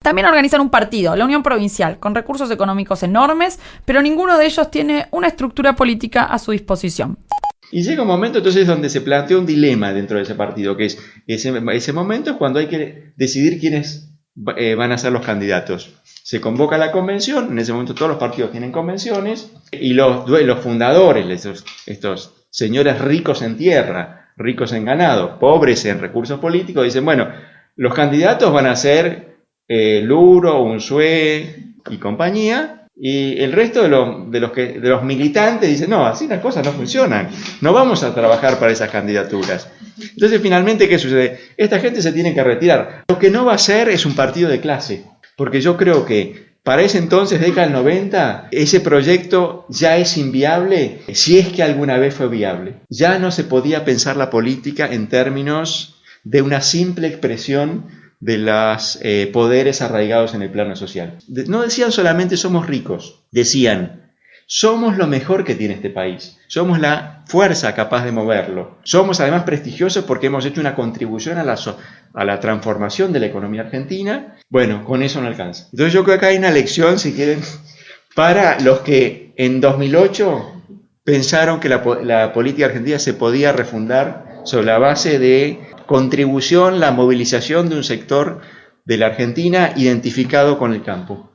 También organizan un partido, la Unión Provincial, con recursos económicos enormes, pero ninguno de ellos tiene una estructura política a su disposición. Y llega un momento entonces donde se plantea un dilema dentro de ese partido, que es ese momento es cuando hay que decidir quiénes van a ser los candidatos. Se convoca la convención, en ese momento todos los partidos tienen convenciones, y los fundadores, estos señores ricos en tierra, ricos en ganado, pobres en recursos políticos, dicen, bueno, los candidatos van a ser Luro, Unzué y compañía, y el resto de los militantes dicen, no, así las cosas no funcionan, no vamos a trabajar para esas candidaturas. Entonces finalmente, ¿qué sucede? Esta gente se tiene que retirar. Lo que no va a ser es un partido de clase, porque yo creo que para ese entonces, década del 90, ese proyecto ya es inviable, si es que alguna vez fue viable. Ya no se podía pensar la política en términos de una simple expresión de los poderes arraigados en el plano social. No decían solamente somos ricos, decían somos lo mejor que tiene este país, somos la fuerza capaz de moverlo, somos además prestigiosos porque hemos hecho una contribución a la transformación de la economía argentina. Bueno, con eso no alcanza. Entonces yo creo que hay una lección, si quieren, para los que en 2008 pensaron que la política argentina se podía refundar sobre la base de contribución, la movilización de un sector de la Argentina identificado con el campo.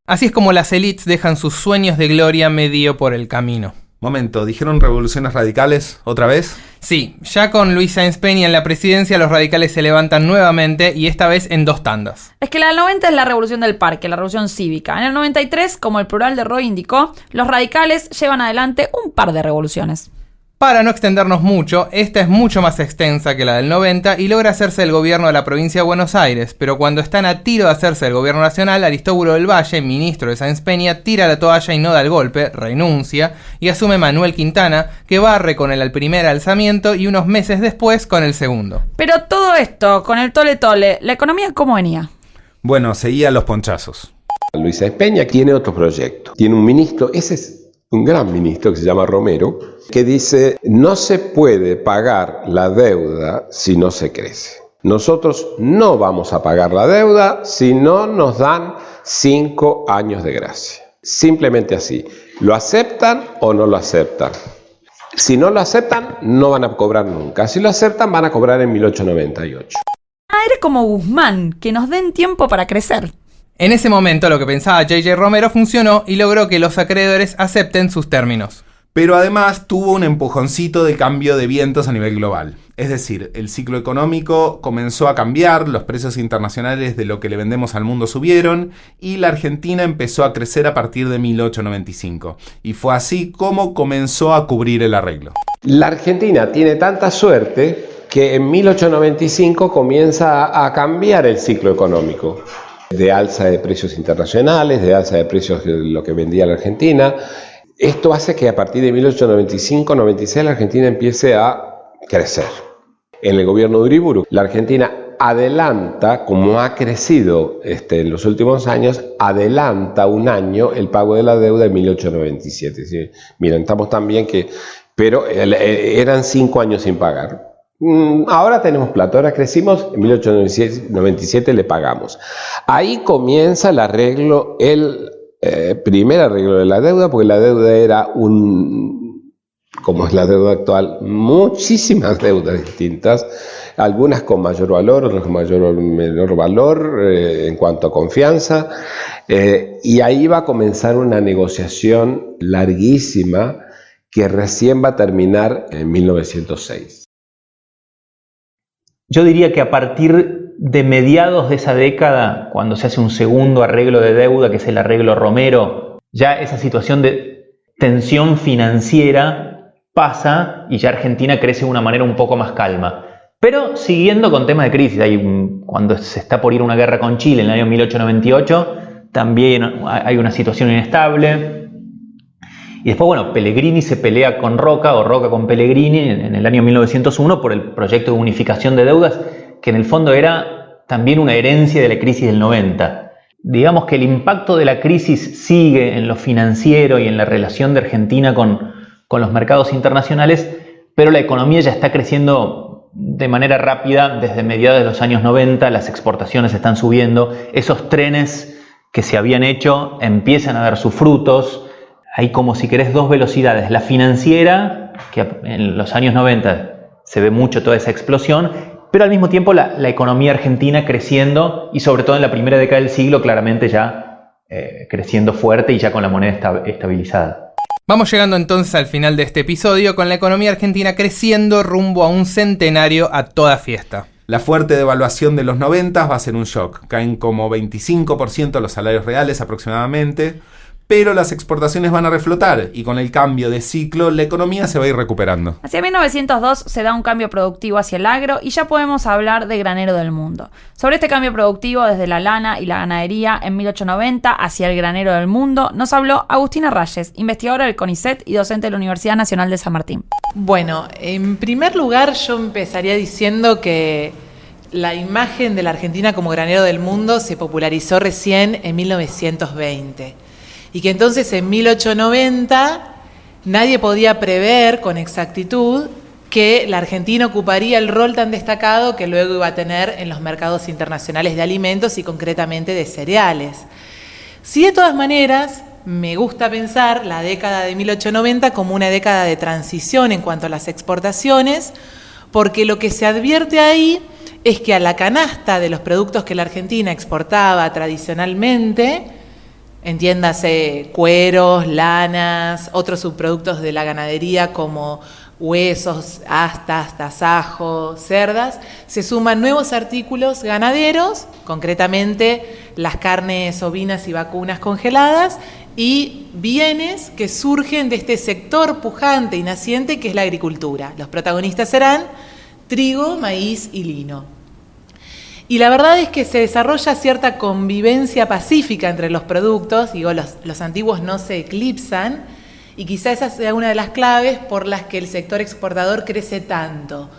Así es como las élites dejan sus sueños de gloria medio por el camino. Momento, ¿dijeron revoluciones radicales otra vez? Sí, ya con Luis Sáenz Peña en la presidencia, los radicales se levantan nuevamente y esta vez en 2 tandas. Es que la del 90 es la revolución del parque, la revolución cívica. En el 93, como el plural de Roy indicó, los radicales llevan adelante un par de revoluciones. Para no extendernos mucho, esta es mucho más extensa que la del 90 y logra hacerse el gobierno de la provincia de Buenos Aires, pero cuando están a tiro de hacerse el gobierno nacional, Aristóbulo del Valle, ministro de Sáenz Peña, tira la toalla y no da el golpe, renuncia, y asume Manuel Quintana, que barre con el primer alzamiento y unos meses después con el segundo. Pero todo esto, con el tole-tole, ¿la economía cómo venía? Bueno, seguía los ponchazos. Luis Sáenz Peña tiene otro proyecto, tiene un ministro, ese es un gran ministro que se llama Romero, que dice, no se puede pagar la deuda si no se crece. Nosotros no vamos a pagar la deuda si no nos dan 5 años de gracia. Simplemente así. ¿Lo aceptan o no lo aceptan? Si no lo aceptan, no van a cobrar nunca. Si lo aceptan, van a cobrar en 1898. Era como Guzmán, que nos den tiempo para crecer. En ese momento lo que pensaba J.J. Romero funcionó y logró que los acreedores acepten sus términos. Pero además tuvo un empujoncito de cambio de vientos a nivel global. Es decir, el ciclo económico comenzó a cambiar, los precios internacionales de lo que le vendemos al mundo subieron y la Argentina empezó a crecer a partir de 1895. Y fue así como comenzó a cubrir el arreglo. La Argentina tiene tanta suerte que en 1895 comienza a cambiar el ciclo económico. De alza de precios internacionales, de alza de precios de lo que vendía la Argentina. Esto hace que a partir de 1895-96 la Argentina empiece a crecer. En el gobierno de Uriburu, la Argentina adelanta, como ha crecido en los últimos años, adelanta un año el pago de la deuda en 1897. ¿Sí? Miren, estamos tan bien que... Pero eran 5 años sin pagar. Ahora tenemos plata, ahora crecimos, en 1897 le pagamos. Ahí comienza el arreglo, primer arreglo de la deuda, porque la deuda era como es la deuda actual, muchísimas deudas distintas, algunas con mayor valor, otras con mayor o menor valor en cuanto a confianza, y ahí va a comenzar una negociación larguísima que recién va a terminar en 1906. Yo diría que a partir de mediados de esa década, cuando se hace un segundo arreglo de deuda, que es el arreglo Romero, ya esa situación de tensión financiera pasa y ya Argentina crece de una manera un poco más calma. Pero siguiendo con temas de crisis, cuando se está por ir una guerra con Chile en el año 1898, también hay una situación inestable. Y después, bueno, Pellegrini se pelea con Roca, o Roca con Pellegrini, en el año 1901 por el proyecto de unificación de deudas, que en el fondo era también una herencia de la crisis del 90. Digamos que el impacto de la crisis sigue en lo financiero y en la relación de Argentina con los mercados internacionales, pero la economía ya está creciendo de manera rápida desde mediados de los años 90, las exportaciones están subiendo, esos trenes que se habían hecho empiezan a dar sus frutos. Hay como, si querés, dos velocidades. La financiera, que en los años 90 se ve mucho toda esa explosión, pero al mismo tiempo la economía argentina creciendo, y sobre todo en la primera década del siglo claramente ya creciendo fuerte y ya con la moneda estabilizada. Vamos llegando entonces al final de este episodio, con la economía argentina creciendo rumbo a un centenario a toda fiesta. La fuerte devaluación de los 90 va a ser un shock. Caen como 25% los salarios reales aproximadamente, pero las exportaciones van a reflotar y con el cambio de ciclo la economía se va a ir recuperando. Hacia 1902 se da un cambio productivo hacia el agro y ya podemos hablar de granero del mundo. Sobre este cambio productivo desde la lana y la ganadería en 1890 hacia el granero del mundo nos habló Agustina Rayes, investigadora del CONICET y docente de la Universidad Nacional de San Martín. Bueno, en primer lugar yo empezaría diciendo que la imagen de la Argentina como granero del mundo se popularizó recién en 1920. Y que entonces en 1890 nadie podía prever con exactitud que la Argentina ocuparía el rol tan destacado que luego iba a tener en los mercados internacionales de alimentos y concretamente de cereales. Sí, de todas maneras, me gusta pensar la década de 1890 como una década de transición en cuanto a las exportaciones, porque lo que se advierte ahí es que a la canasta de los productos que la Argentina exportaba tradicionalmente, entiéndase cueros, lanas, otros subproductos de la ganadería como huesos, astas, tasajos, cerdas, se suman nuevos artículos ganaderos, concretamente las carnes ovinas y vacunas congeladas, y bienes que surgen de este sector pujante y naciente que es la agricultura. Los protagonistas serán trigo, maíz y lino. Y la verdad es que se desarrolla cierta convivencia pacífica entre los productos, digo, los antiguos no se eclipsan, y quizá esa sea una de las claves por las que el sector exportador crece tanto.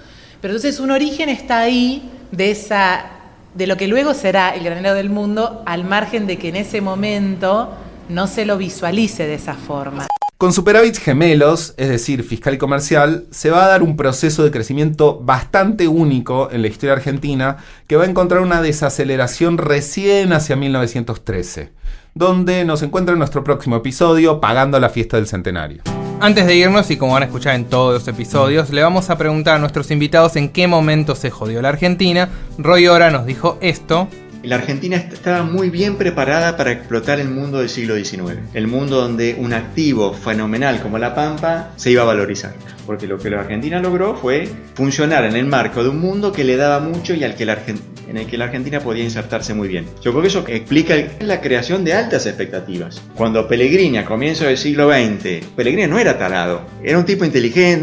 Pero entonces un origen está ahí de lo que luego será el granero del mundo, al margen de que en ese momento no se lo visualice de esa forma. Con superávits gemelos, es decir, fiscal y comercial, se va a dar un proceso de crecimiento bastante único en la historia argentina que va a encontrar una desaceleración recién hacia 1913, donde nos encuentra en nuestro próximo episodio pagando la fiesta del centenario. Antes de irnos, y como van a escuchar en todos los episodios, le vamos a preguntar a nuestros invitados en qué momento se jodió la Argentina. Roy Ora nos dijo esto. La Argentina estaba muy bien preparada para explotar el mundo del siglo XIX, el mundo donde un activo fenomenal como la pampa se iba a valorizar, porque lo que la Argentina logró fue funcionar en el marco de un mundo que le daba mucho y en el que la Argentina podía insertarse muy bien. Yo creo que eso explica la creación de altas expectativas. Cuando Pellegrini, a comienzos del siglo XX, Pellegrini no era tarado, era un tipo inteligente,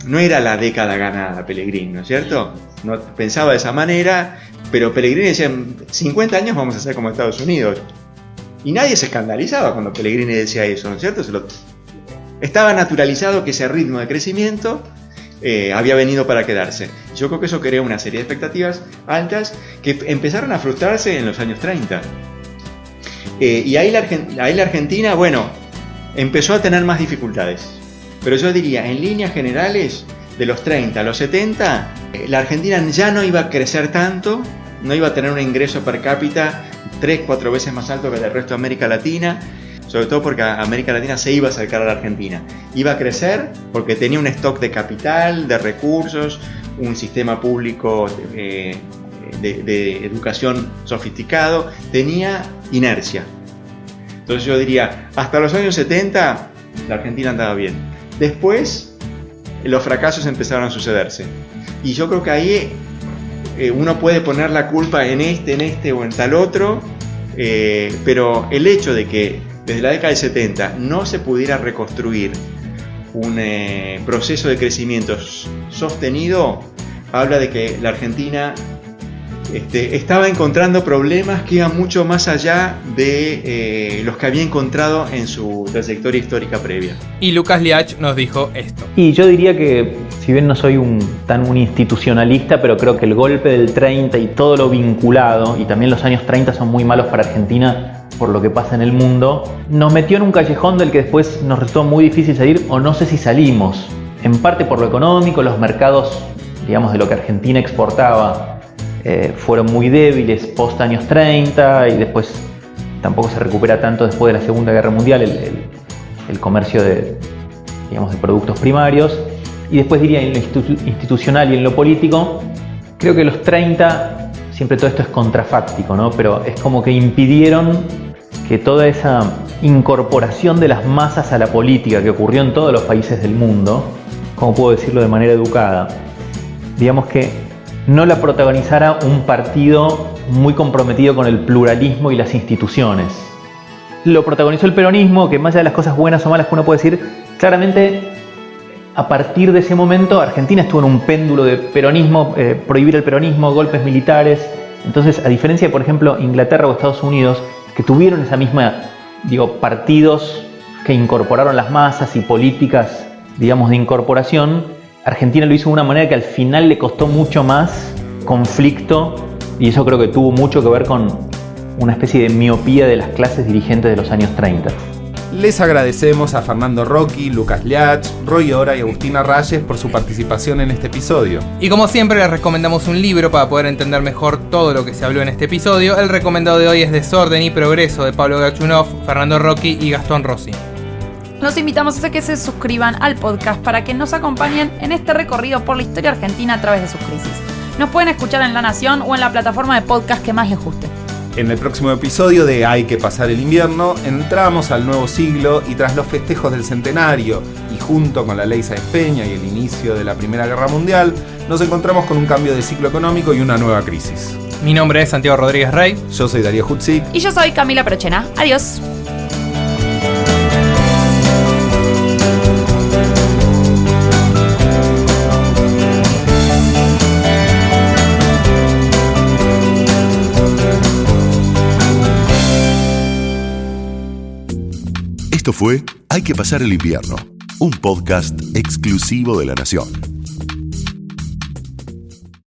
no era la década ganada Pellegrini, ¿no es cierto? No pensaba de esa manera, pero Pellegrini decía, en 50 años vamos a ser como Estados Unidos. Y nadie se escandalizaba cuando Pellegrini decía eso, ¿no es cierto? Estaba naturalizado que ese ritmo de crecimiento había venido para quedarse. Yo creo que eso creó una serie de expectativas altas que empezaron a frustrarse en los años 30. Y ahí la Argentina, bueno, empezó a tener más dificultades. Pero yo diría, en líneas generales, de los 30 a los 70, la Argentina ya no iba a crecer tanto, no iba a tener un ingreso per cápita 3-4 veces más alto que el del resto de América Latina, sobre todo porque América Latina se iba a acercar a la Argentina. Iba a crecer porque tenía un stock de capital, de recursos, un sistema público de educación sofisticado, tenía inercia. Entonces yo diría, hasta los años 70 la Argentina andaba bien. Después los fracasos empezaron a sucederse. Y yo creo que ahí uno puede poner la culpa en este o en tal otro, pero el hecho de que desde la década del 70 no se pudiera reconstruir un proceso de crecimiento sostenido, habla de que la Argentina estaba encontrando problemas que iban mucho más allá de los que había encontrado en su trayectoria histórica previa. Y Lucas Liach nos dijo esto. Y yo diría que, si bien no soy un institucionalista, pero creo que el golpe del 30 y todo lo vinculado, y también los años 30 son muy malos para Argentina por lo que pasa en el mundo, nos metió en un callejón del que después nos resultó muy difícil salir, o no sé si salimos. En parte por lo económico, los mercados, digamos, de lo que Argentina exportaba, fueron muy débiles post años 30 y después tampoco se recupera tanto después de la Segunda Guerra Mundial el comercio de productos primarios. Y después diría, en lo institucional y en lo político, creo que los 30, siempre todo esto es contrafáctico, ¿no? Pero es como que impidieron que toda esa incorporación de las masas a la política que ocurrió en todos los países del mundo, ¿cómo puedo decirlo de manera educada? Digamos que no la protagonizara un partido muy comprometido con el pluralismo y las instituciones. Lo protagonizó el peronismo, que más allá de las cosas buenas o malas que uno puede decir, claramente a partir de ese momento Argentina estuvo en un péndulo de peronismo, prohibir el peronismo, golpes militares. Entonces, a diferencia de, por ejemplo, Inglaterra o Estados Unidos, que tuvieron esa misma, partidos que incorporaron las masas y políticas, de incorporación, Argentina lo hizo de una manera que al final le costó mucho más conflicto, y eso creo que tuvo mucho que ver con una especie de miopía de las clases dirigentes de los años 30. Les agradecemos a Fernando Rocchi, Lucas Liach, Roy Ora y Agustina Reyes por su participación en este episodio. Y como siempre les recomendamos un libro para poder entender mejor todo lo que se habló en este episodio. El recomendado de hoy es Desorden y Progreso de Pablo Gachunov, Fernando Rocchi y Gastón Rossi. Los invitamos a que se suscriban al podcast para que nos acompañen en este recorrido por la historia argentina a través de sus crisis. Nos pueden escuchar en La Nación o en la plataforma de podcast que más les guste. En el próximo episodio de Hay que pasar el invierno, entramos al nuevo siglo y tras los festejos del centenario y junto con la ley Sáenz Peña y el inicio de la Primera Guerra Mundial, nos encontramos con un cambio de ciclo económico y una nueva crisis. Mi nombre es Santiago Rodríguez Rey. Yo soy Darío Hutzik. Y yo soy Camila Perochena. Adiós. Esto fue Hay que pasar el invierno, un podcast exclusivo de La Nación.